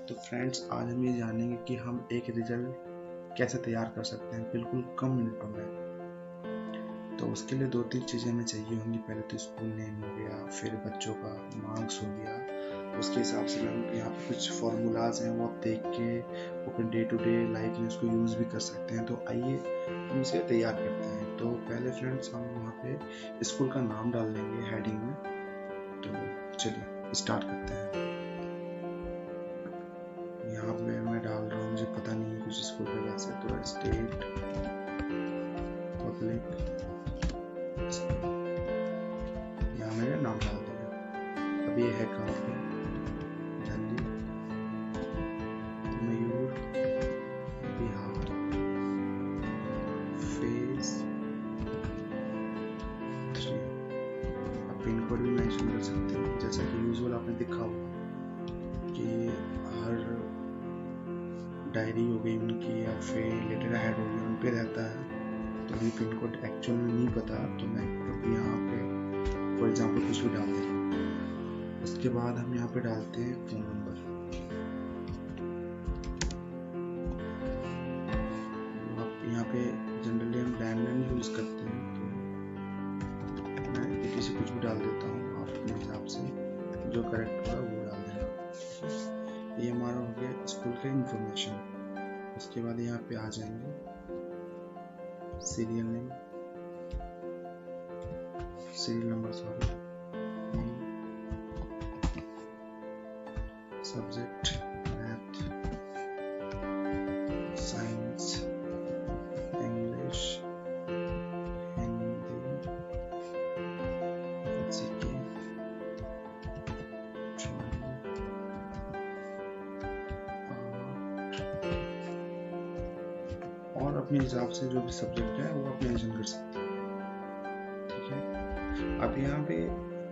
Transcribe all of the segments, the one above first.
तो फ्रेंड्स आज हम ये जानेंगे कि हम एक रिजल्ट कैसे तैयार कर सकते हैं बिल्कुल कम मिनटों में। तो उसके लिए 2-3 चीज़ें हमें चाहिए होंगी। पहले तो स्कूल नेम हो गया, फिर बच्चों का मार्क्स हो गया। उसके हिसाब से हम यहाँ पे कुछ फॉर्मूलाज हैं वो आप देख के अपने डे टू डे लाइफ में उसको यूज़ भी कर सकते हैं। तो आइए हम इसे तैयार करते हैं। तो पहले फ्रेंड्स हम वहाँ पे स्कूल का नाम डाल देंगे हेडिंग में। तो चलिए स्टार्ट करते हैं। यहाँ पे मैं डाल रहा हूँ, मुझे पता नहीं है कुछ स्कूल का कैसे, तो स्टेट पब्लिक यहाँ मैंने नाम डाल दिया। अब ये है कहाँ पे, दिल्ली, मयूर, बिहार, फेज 3। आप पिन कोड भी मेंशन कर सकते हो, जैसा कि यूजुअल आपने देखा होगा कि हर डायरी हो गई उनकी या फिर लेटर हेड हो गई उन पे रहता है। तो मुझे पिन कोड एक्चुअल में नहीं पता, तो मैं यहाँ पे फॉर एग्जांपल कुछ भी डाल देता हूँ। उसके बाद हम यहाँ पे डालते हैं फ़ोन नंबर। आप यहाँ पे जनरली हम लैंडलाइन यूज़ करते हैं, तो मैं इसी से कुछ भी डाल देता हूँ। आप अपने हिसाब से जो करेक्ट होगा वो डाल देना। ये हमारा हो गया स्कूल का इंफॉर्मेशन। उसके बाद यहाँ पे आ जाएंगे serial name, serial number sorry, subject math, science, English, Hindi, GK, और अपने हिसाब से जो भी सब्जेक्ट है वो आप मेंशन कर सकते हैं। ठीक है। अब यहाँ पे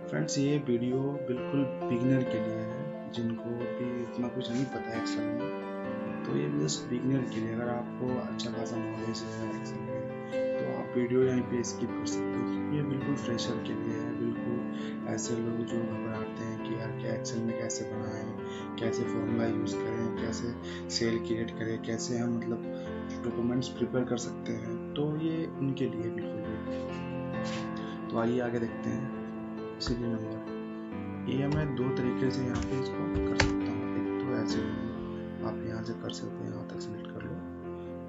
फ्रेंड्स ये वीडियो बिल्कुल बिगिनर के लिए है, जिनको भी इतना कुछ नहीं पता है एक्सेल में। तो ये जस्ट बिगिनर के लिए, अगर आपको अच्छा खासा नॉलेज है एक्सेल में तो आप वीडियो यहाँ पे स्किप कर सकते हो, क्योंकि ये बिल्कुल फ्रेशर के लिए है। बिल्कुल ऐसे लोग जो घबराते हैं कि यार क्या एक्सेल में कैसे बनाएं, कैसे फॉर्मूला यूज़ करें, कैसे सेल क्रिएट करें, कैसे हम मतलब डॉक्यूमेंट्स प्रिपेयर कर सकते हैं, तो ये उनके लिए बिल्कुल भी। तो आइए आगे देखते हैं। सीरियल नंबर ये मैं 2 तरीके से यहाँ पे इसको कर सकता हूँ। एक तो ऐसे आप यहाँ से कर सकते हैं, यहाँ तक सिलेक्ट कर लो।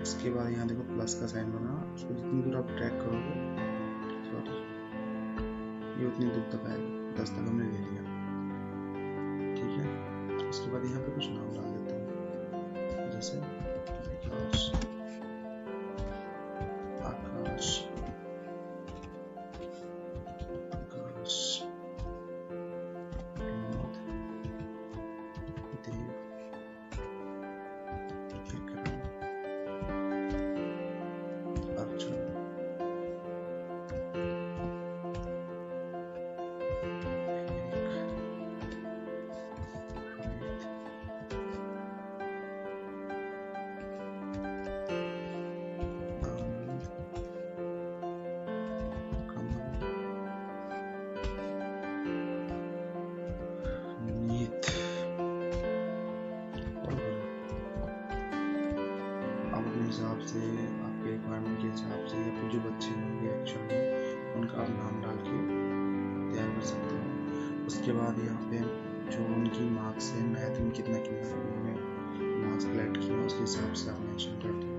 उसके बाद यहाँ देखो प्लस का साइन बना, उसको जितनी दूर आप ट्रैक करोगे, सॉरी ये उतनी दूर तक आएगा। 10 तक हमने ले लिया। ठीक है। उसके बाद यहाँ पे कुछ नाम डाल देता हूँ, जैसे विकास, आकाश, हिसाब से आपके रिक्वायरमेंट के हिसाब से या फिर जो बच्चे होंगे एक्चुअल में उनका आप नाम डाल के तैयार कर सकते हो। उसके बाद यहाँ पे जो उनकी मार्क्स है, मैथ में कितना कितना उन्होंने मार्क्स कलेक्ट किया उसके हिसाब से आप मेंशन कर दें।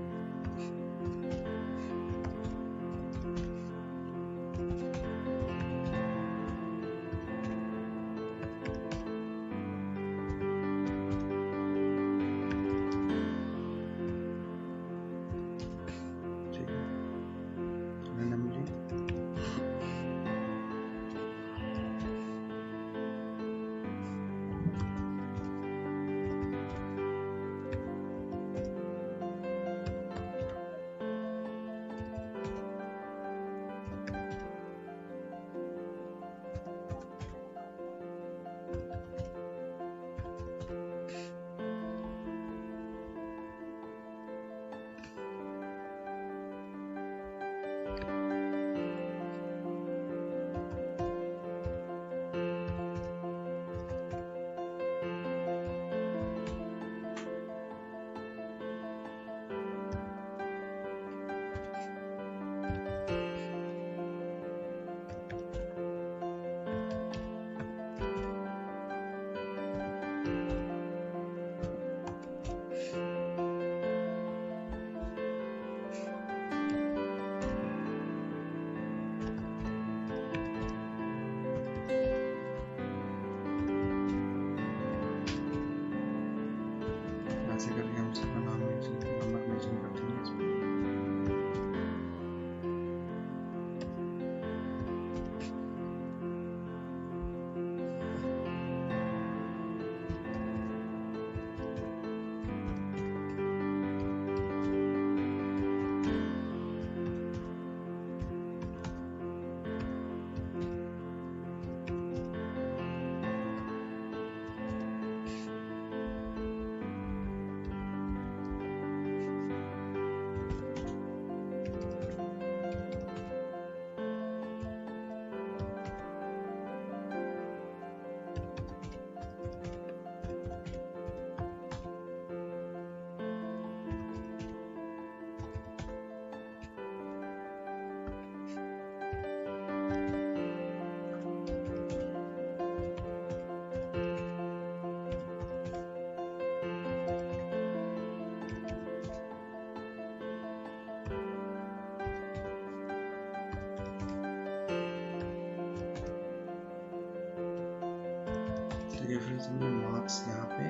देखिए फ्रेंड्स, हमने मार्क्स यहाँ पे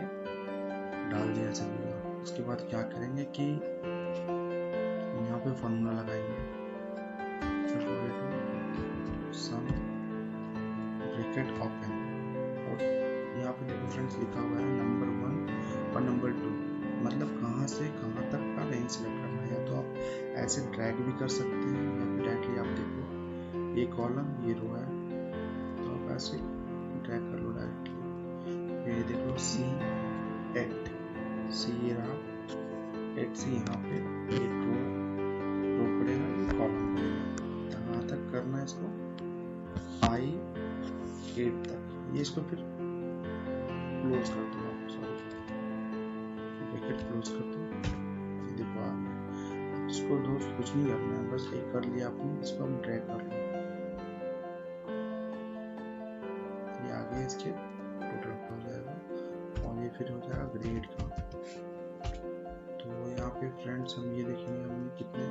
डाल दिया सभी का। उसके बाद क्या करेंगे कि यहाँ पे फॉर्मूला लगाएंगे, सम ब्रैकेट ओपन, और यहाँ पे देखो फ्रेंड्स लिखा हुआ है नंबर 1 और नंबर 2, मतलब कहाँ से कहाँ तक का रेंज सेलेक्ट करना है। या तो आप ऐसे ड्रैग भी कर सकते हैं, या फिर डायरेक्टली आप देखो ये कॉलम ये रो है, तो आप ऐसे ड्रैग कर लो डायरेक्टली। ये देख लो C8, सी ये रहा 8 से यहाँ पे ये रो पड़ेगा, ये कॉलम पड़ेगा, कहाँ तक करना है इसको, I8 तक। ये इसको फिर क्लोज कर दो, आप सॉरी ब्रैकेट क्लोज कर दो। ये देखो आ गया। इसको दोस्त कुछ नहीं करना है, बस एक कर लिया आपने, इसको हम ड्रैग कर लो, ये आ गया, इसके टोटल हो जाएगा, और ये फिर हो जाएगा ग्रेड का। तो यहाँ पे फ्रेंड्स हम ये देखेंगे हमने कितने,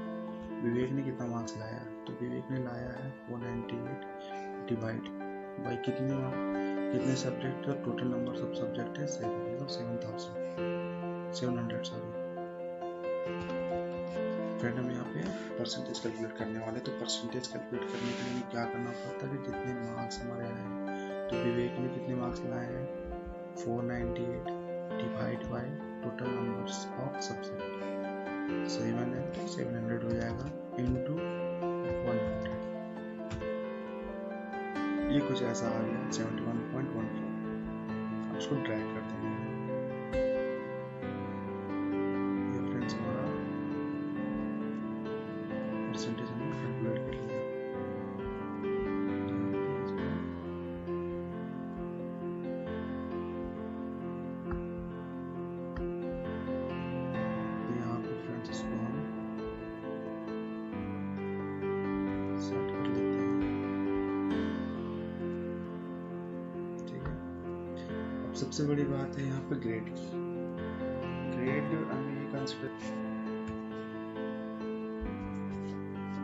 विवेक ने कितना मार्क्स लाया, तो विवेक ने लाया है 498 डिवाइड बाई कितने सब्जेक्ट का, टोटल नंबर ऑफ सब्जेक्ट है 700 सॉरी। फ्रेंड हम यहाँ पे परसेंटेज कैलकुलेट करने वाले, तो परसेंटेज कैलकुलेट करने के लिए क्या करना पड़ता है कि जितने मार्क्स हमारे आए हैं, तो विवेक ने कितने मार्क्स लाए हैं 498 divide by total numbers of subject 700 हो जाएगा इनटू 100, ये कुछ ऐसा आ गया 71.14। अब उसको ड्रैग कर देंगे। ये फ्रेंड्स हमारा परसेंटेज हमने कैलकुलेट कर लिया। यहाँ पे फ्रेंड्स इसको हम सेट कर लेते हैं, ठीक है। अब सबसे बड़ी बात है यहाँ पे ग्रेड की, ग्रेड हमें ये कंसिडर।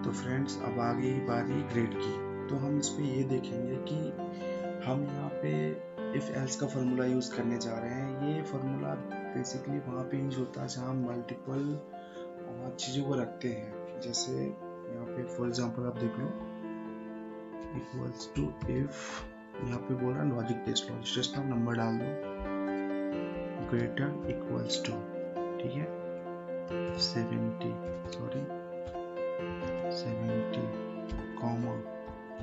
तो फ्रेंड्स अब आ गई बारी ग्रेड की, तो हम इस पे ये देखेंगे कि हम यहाँ पे इफ एल्स का फॉर्मूला यूज करने जा रहे हैं। ये फॉर्मूला बेसिकली वहाँ पे यूज होता है जहाँ मल्टीपल चीजों को रखते हैं, जैसे यहाँ पे फॉर एग्जांपल आप देख लो इक्वल्स टू इफ, यहाँ पे बोल रहा है लॉजिक टेस्ट आप नंबर डाल दो ग्रेटर इक्वल्स टू, ठीक है 70 comma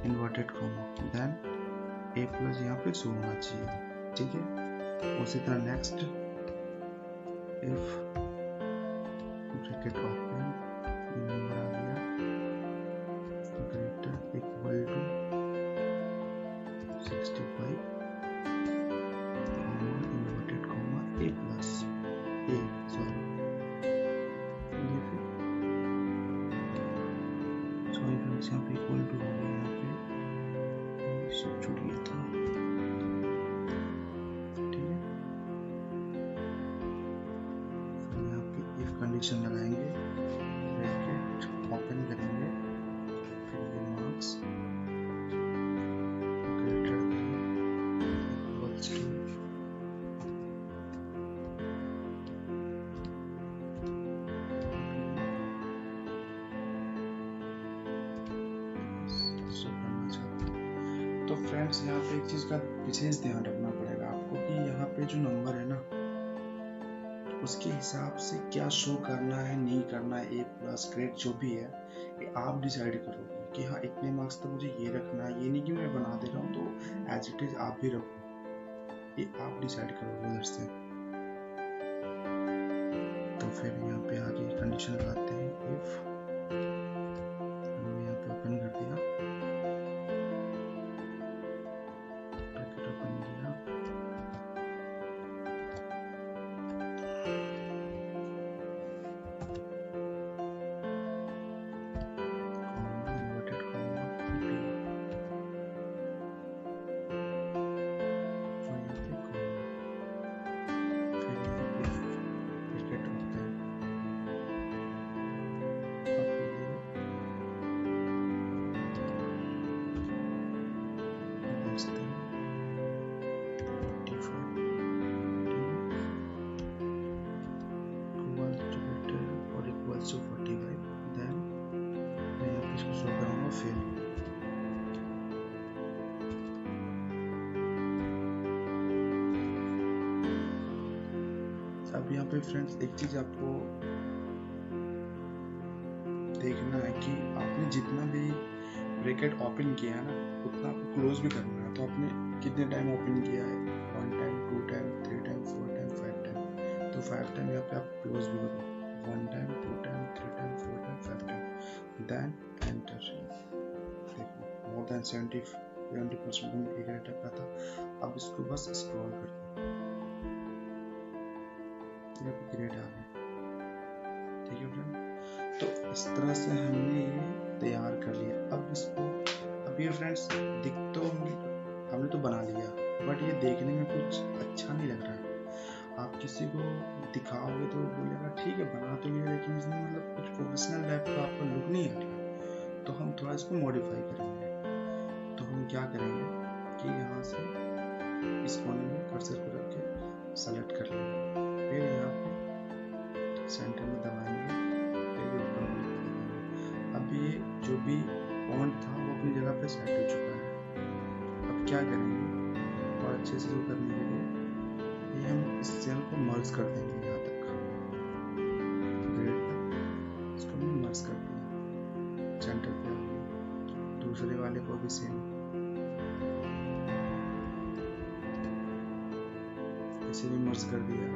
inverted comma then a plus यहाँ पे शो होना चाहिए, ठीक है। उसी तरह next if bracket open number आ गया greater equal to 65 comma inverted comma a plus a sorry friends यहाँ पे इक्वल टू हो गया, यहाँ पे सब छूट गया था, ठीक है। फिर यहाँ पे इफ कंडीशन लगाएंगे, ब्रैकेट ओपन करेंगे, फिर ये मार्क्स ग्रेटर इक्वल्स टू तो फ्रेंड्स यहाँ पे एक चीज का विशेष ध्यान रखना पड़ेगा आपको कि यहाँ पे जो नंबर है ना उसके हिसाब से क्या शो करना है नहीं करना है, ए प्लस ग्रेड जो भी है ये आप डिसाइड करोगे कि हाँ इतने मार्क्स तो मुझे ये रखना है, ये नहीं कि मैं बना दे रहा हूँ तो एज इट इज आप भी रखो, ये आप डिसाइड करोगे उधर से। तो फिर यहाँ पे आगे कंडीशन लगाते हैं इफ, हमने यहाँ पे ओपन कर दिया, अब यहाँ पे फ्रेंड्स एक चीज आपको देखना है कि आपने जितना भी ब्रैकेट ओपन किया है ना उतना आपको क्लोज भी करना है। तो आपने कितने टाइम ओपन किया है, 1 time, 2 time, 3 time, 4 time, 5 time, तो 5 टाइम यहाँ पे आप क्लोज भी करो, 1 time, 2 time, 3 time, 4 time, 5 time, then enter. देखो मोर देन 70% एक रेट का था। अब इसको बस स्क्रॉल कर दो, ये ग्रेड आ गया। ठीक है फ्रेंड, तो इस तरह से हमने ये तैयार कर लिया। अब इसको, अब ये फ्रेंड्स दिख तो हमने तो बना लिया, बट ये देखने में कुछ अच्छा नहीं लग रहा है। आप किसी को दिखाओगे तो बोलेगा ठीक है बना तो लिया, लेकिन इसमें मतलब कुछ प्रोफेशनल टाइप का आपका लुक नहीं आ रहा। तो हम थोड़ा इसको मॉडिफाई करेंगे। तो हम क्या करेंगे कि यहाँ से इस कोने में कर्सर को रख के सेलेक्ट कर लेंगे, फिर यहाँ पे सेंटर में दबाएंगे, फिर ये ऊपर वाले पे दबाएंगे। अब ये जो भी फॉन्ट था वो अपनी जगह पे सेट हो चुका है। अब क्या करेंगे, और अच्छे से जो करने के लिए ये हम इस सेल को मर्ज कर देंगे यहाँ तक, ग्रेड तक इसको हमने मर्ज कर दिया, सेंटर पे आ गया। दूसरे वाले को भी सेम इसे भी मर्ज कर दिया,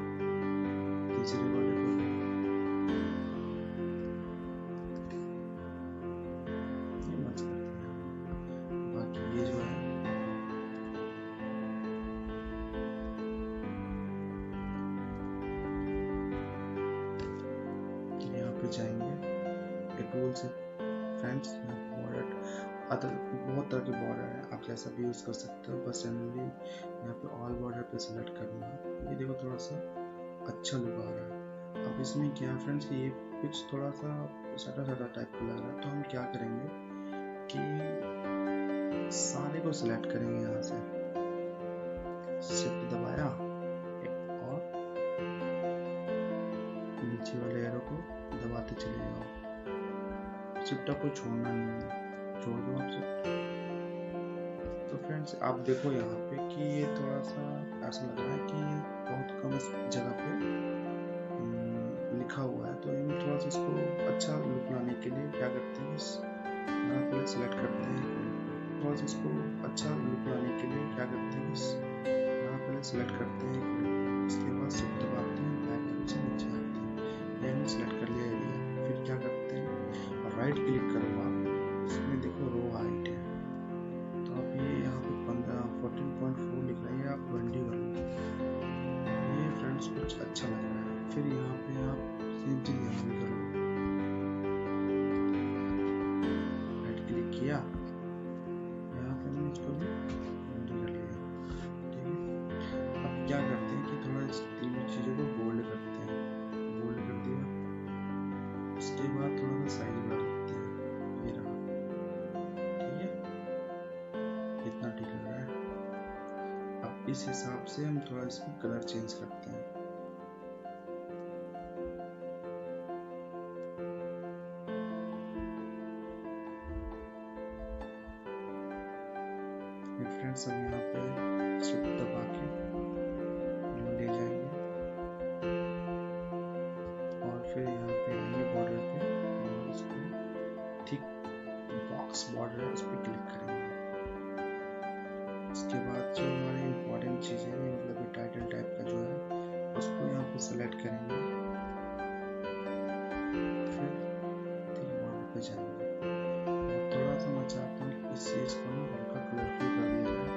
तीसरे वाले को भी मर्ज कर दिया। बाकी ये जो है यहाँ पे जाएंगे टूल से फ्रेंड्स, बॉर्डर बहुत तरह के बॉर्डर है, आप जैसा भी यूज कर सकते हो। बस जनरली यहाँ पे ऑल बॉर्डर पे सिलेक्ट करना है। ये देखो थोड़ा सा अच्छा लुक आ रहा है। अब इसमें क्या है फ्रेंड्स कि ये कुछ थोड़ा सा सटा सटा टाइप का लग रहा है, तो हम क्या करेंगे कि सारे को सिलेक्ट करेंगे, यहाँ से शिफ्ट दबाया और नीचे वाले एरो को दबाते चले जाओ, शिफ्ट को छोड़ना नहीं है, छोड़ दो आप शिफ्ट। तो फ्रेंड्स आप देखो यहाँ पे कि ये थोड़ा सा ऐसा लग रहा है कि ये बहुत कम जगह पे लिखा हुआ है। तो हम थोड़ा सा इसको अच्छा लुक लाने के लिए क्या करते हैं, यहाँ पहले सेलेक्ट करते हैं, थोड़ा सा इसको अच्छा लुक लाने के लिए क्या करते हैं, यहाँ पहले सेलेक्ट करते हैं, इसके बाद शिफ्ट दबाते हैं, बैक एरो से नीचे आते हैं। ये हमने सेलेक्ट कर लिया एरिया। फिर क्या करते हैं, राइट क्लिक करो आप, इसमें देखो रो हाइट है, तो आप ये यहाँ पे 14.4 लिख रहा है, आप 20 कर लो। ये फ्रेंड्स कुछ अच्छा लग रहा है। फिर यहाँ पे आप सेम चीज यहाँ भी करो, राइट क्लिक किया, यहाँ पे हमने इसको भी 20 कर लिया। ठीक है, अब क्या करते हैं कि थोड़ा इस तीनों चीजों को बोल्ड करते हैं, बोल्ड कर दिया, उसके बाद थोड़ा सा साइज बढ़ा देते हैं, ये रहा। ठीक है, इतना ठीक लग रहा है। अब इस हिसाब से हम थोड़ा इसमें कलर चेंज करते हैं। फ्रेंड्स हम यहाँ पे शिफ्ट दबा के ले जाएंगे और फिर यहाँ पे आएंगे बॉर्डर पे और इसको ठीक बॉक्स बॉर्डर है उस पर क्लिक करेंगे। उसके बाद जो हमारे इम्पोर्टेंट चीज़ें हैं, मतलब टाइटल टाइप का जो है उसको यहाँ पे सेलेक्ट करेंगे, फिर ठीक बॉर्डर पे जाएंगे। और थोड़ा सा मैं चाहता हूँ इस चीज़ को ना हल्का कलरफुल कर दिया जाए,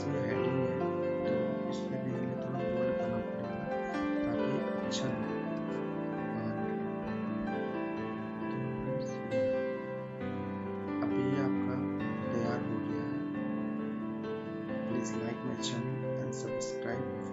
ये हेडिंग है तो इसमें भी हमें थोड़ा बोल्ड करना पड़ेगा ताकि अच्छा लगे। my channel and subscribe